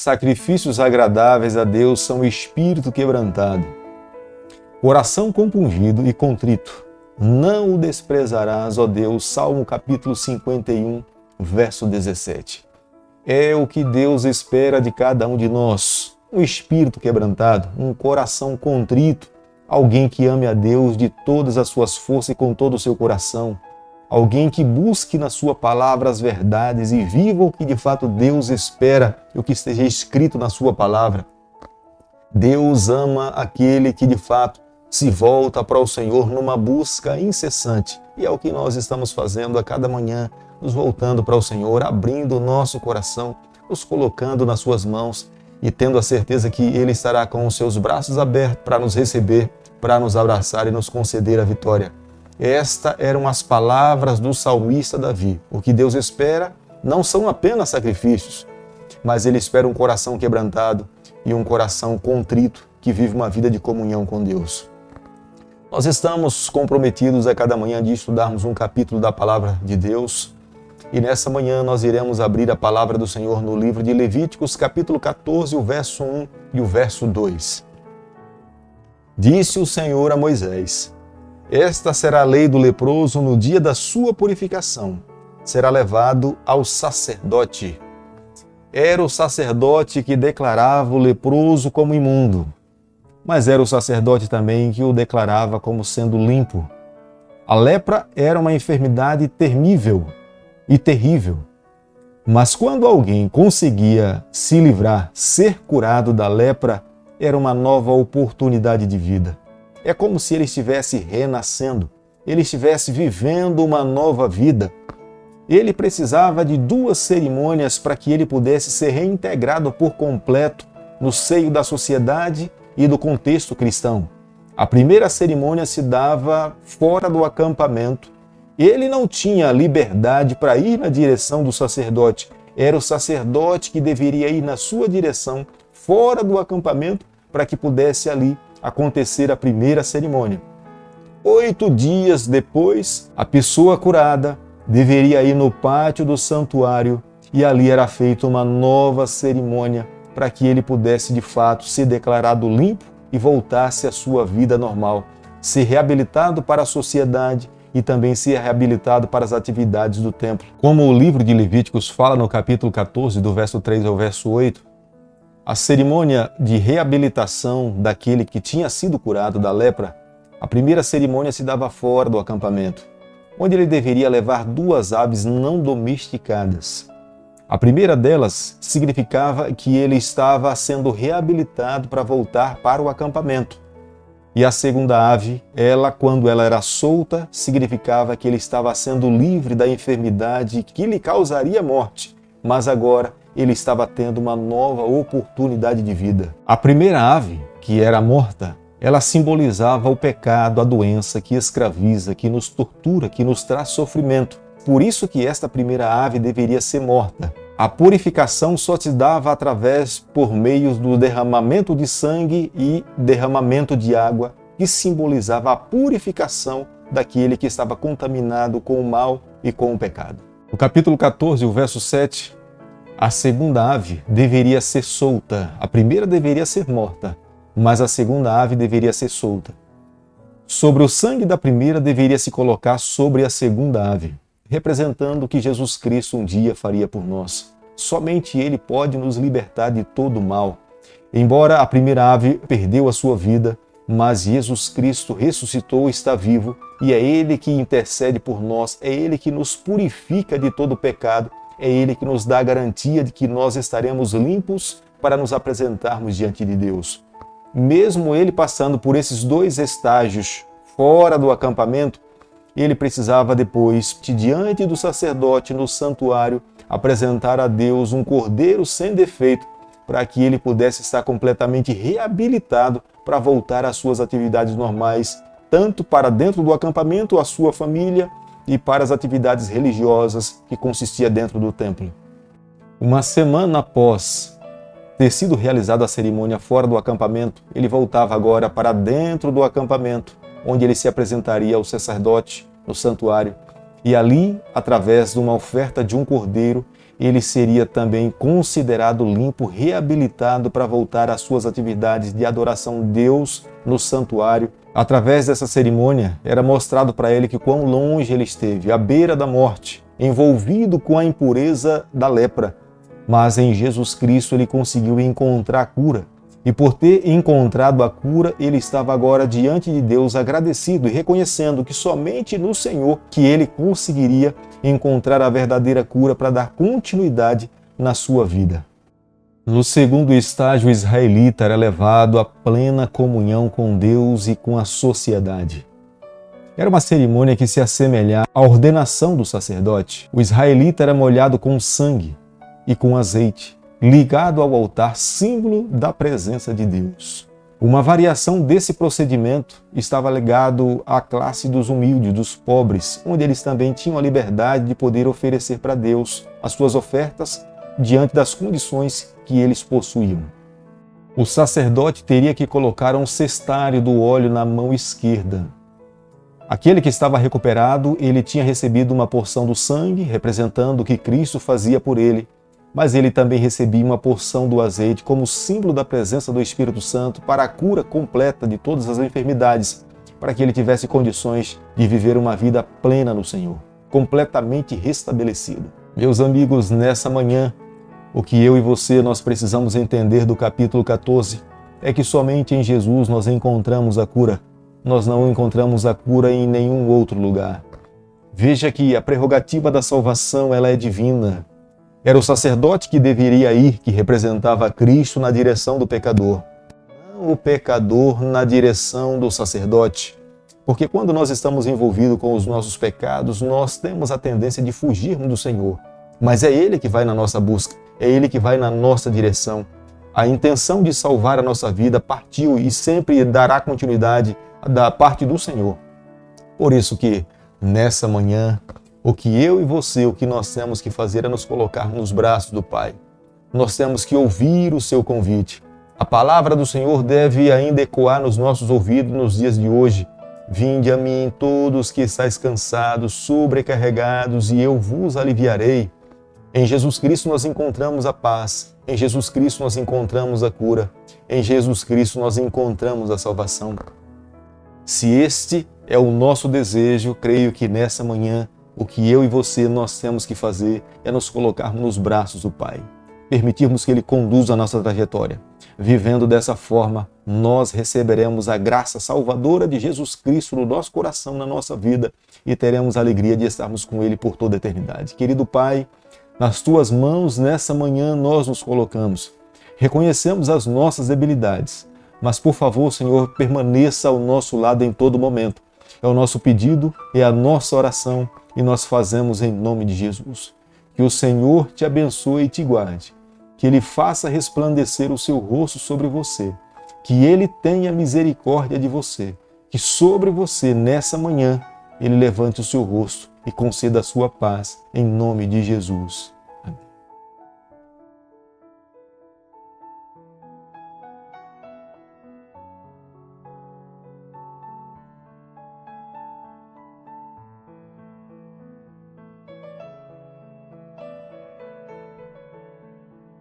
sacrifícios agradáveis a Deus são o espírito quebrantado, coração compungido e contrito. Não o desprezarás, ó Deus. Salmo capítulo 51, verso 17. É o que Deus espera de cada um de nós. Um espírito quebrantado, um coração contrito, alguém que ame a Deus de todas as suas forças e com todo o seu coração. Alguém que busque na sua palavra as verdades e viva o que de fato Deus espera e o que esteja escrito na sua palavra. Deus ama aquele que de fato se volta para o Senhor numa busca incessante. E é o que nós estamos fazendo a cada manhã, nos voltando para o Senhor, abrindo o nosso coração, nos colocando nas suas mãos e tendo a certeza que Ele estará com os seus braços abertos para nos receber, para nos abraçar e nos conceder a vitória. Estas eram as palavras do salmista Davi. O que Deus espera não são apenas sacrifícios, mas Ele espera um coração quebrantado e um coração contrito que vive uma vida de comunhão com Deus. Nós estamos comprometidos a cada manhã de estudarmos um capítulo da Palavra de Deus e nessa manhã nós iremos abrir a Palavra do Senhor no livro de Levíticos, capítulo 14, o verso 1 e o verso 2. Disse o Senhor a Moisés: Esta será a lei do leproso no dia da sua purificação. Será levado ao sacerdote. Era o sacerdote que declarava o leproso como imundo, mas era o sacerdote também que o declarava como sendo limpo. A lepra era uma enfermidade temível e terrível, mas quando alguém conseguia se livrar, ser curado da lepra, era uma nova oportunidade de vida. É como se ele estivesse renascendo, ele estivesse vivendo uma nova vida. Ele precisava de 2 cerimônias para que ele pudesse ser reintegrado por completo no seio da sociedade e do contexto cristão. A primeira cerimônia se dava fora do acampamento. Ele não tinha liberdade para ir na direção do sacerdote. Era o sacerdote que deveria ir na sua direção, fora do acampamento, para que pudesse ali acontecer a primeira cerimônia. 8 dias depois, a pessoa curada deveria ir no pátio do santuário e ali era feita uma nova cerimônia para que ele pudesse de fato ser declarado limpo e voltasse à sua vida normal, ser reabilitado para a sociedade e também ser reabilitado para as atividades do templo. Como o livro de Levíticos fala no capítulo 14, do verso 3 ao verso 8, a cerimônia de reabilitação daquele que tinha sido curado da lepra, a primeira cerimônia se dava fora do acampamento, onde ele deveria levar 2 aves não domesticadas. A primeira delas significava que ele estava sendo reabilitado para voltar para o acampamento. E a segunda ave, quando ela era solta, significava que ele estava sendo livre da enfermidade que lhe causaria morte, mas agora ele estava tendo uma nova oportunidade de vida. A primeira ave, que era morta, ela simbolizava o pecado, a doença que escraviza, que nos tortura, que nos traz sofrimento. Por isso que esta primeira ave deveria ser morta. A purificação só se dava por meio do derramamento de sangue e derramamento de água, que simbolizava a purificação daquele que estava contaminado com o mal e com o pecado. No capítulo 14, o verso 7, a segunda ave deveria ser solta. A primeira deveria ser morta, mas a segunda ave deveria ser solta. Sobre o sangue da primeira deveria se colocar sobre a segunda ave, representando o que Jesus Cristo um dia faria por nós. Somente Ele pode nos libertar de todo o mal. Embora a primeira ave perdeu a sua vida, mas Jesus Cristo ressuscitou, está vivo, e é Ele que intercede por nós, é Ele que nos purifica de todo o pecado, é Ele que nos dá a garantia de que nós estaremos limpos para nos apresentarmos diante de Deus. Mesmo Ele passando por esses 2 estágios fora do acampamento, ele precisava depois, diante do sacerdote no santuário, apresentar a Deus um cordeiro sem defeito, para que ele pudesse estar completamente reabilitado para voltar às suas atividades normais, tanto para dentro do acampamento, a sua família, e para as atividades religiosas que consistia dentro do templo. Uma semana após ter sido realizada a cerimônia fora do acampamento, ele voltava agora para dentro do acampamento, onde ele se apresentaria ao sacerdote no santuário. E ali, através de uma oferta de um cordeiro, ele seria também considerado limpo, reabilitado para voltar às suas atividades de adoração a Deus no santuário. Através dessa cerimônia, era mostrado para ele que quão longe ele esteve, à beira da morte, envolvido com a impureza da lepra. Mas em Jesus Cristo ele conseguiu encontrar a cura. E por ter encontrado a cura, ele estava agora diante de Deus agradecido e reconhecendo que somente no Senhor que ele conseguiria encontrar a verdadeira cura para dar continuidade na sua vida. No segundo estágio, o israelita era levado à plena comunhão com Deus e com a sociedade. Era uma cerimônia que se assemelhava à ordenação do sacerdote. O israelita era molhado com sangue e com azeite, ligado ao altar, símbolo da presença de Deus. Uma variação desse procedimento estava ligado à classe dos humildes, dos pobres, onde eles também tinham a liberdade de poder oferecer para Deus as suas ofertas diante das condições que eles possuíam. O sacerdote teria que colocar um cestário do óleo na mão esquerda. Aquele que estava recuperado, ele tinha recebido uma porção do sangue, representando o que Cristo fazia por ele, mas ele também recebia uma porção do azeite como símbolo da presença do Espírito Santo para a cura completa de todas as enfermidades, para que ele tivesse condições de viver uma vida plena no Senhor, completamente restabelecido. Meus amigos, nessa manhã, o que eu e você nós precisamos entender do capítulo 14 é que somente em Jesus nós encontramos a cura. Nós não encontramos a cura em nenhum outro lugar. Veja que a prerrogativa da salvação ela é divina. Era o sacerdote que deveria ir, que representava Cristo na direção do pecador. Não o pecador na direção do sacerdote. Porque quando nós estamos envolvidos com os nossos pecados, nós temos a tendência de fugirmos do Senhor. Mas é Ele que vai na nossa busca, é Ele que vai na nossa direção. A intenção de salvar a nossa vida partiu e sempre dará continuidade da parte do Senhor. Por isso que, nessa manhã, o que eu e você, o que nós temos que fazer é nos colocar nos braços do Pai. Nós temos que ouvir o seu convite. A palavra do Senhor deve ainda ecoar nos nossos ouvidos nos dias de hoje. Vinde a mim todos que estáis cansados, sobrecarregados, e eu vos aliviarei. Em Jesus Cristo nós encontramos a paz. Em Jesus Cristo nós encontramos a cura. Em Jesus Cristo nós encontramos a salvação. Se este é o nosso desejo, creio que nessa manhã o que eu e você nós temos que fazer é nos colocarmos nos braços do Pai. Permitirmos que Ele conduza a nossa trajetória. Vivendo dessa forma, nós receberemos a graça salvadora de Jesus Cristo no nosso coração, na nossa vida, e teremos a alegria de estarmos com Ele por toda a eternidade. Querido Pai, nas Tuas mãos, nessa manhã, nós nos colocamos. Reconhecemos as nossas debilidades, mas, por favor, Senhor, permaneça ao nosso lado em todo momento. É o nosso pedido, é a nossa oração, e nós fazemos em nome de Jesus. Que o Senhor te abençoe e te guarde, que Ele faça resplandecer o seu rosto sobre você, que Ele tenha misericórdia de você, que sobre você, nessa manhã, Ele levante o seu rosto e conceda a sua paz, em nome de Jesus.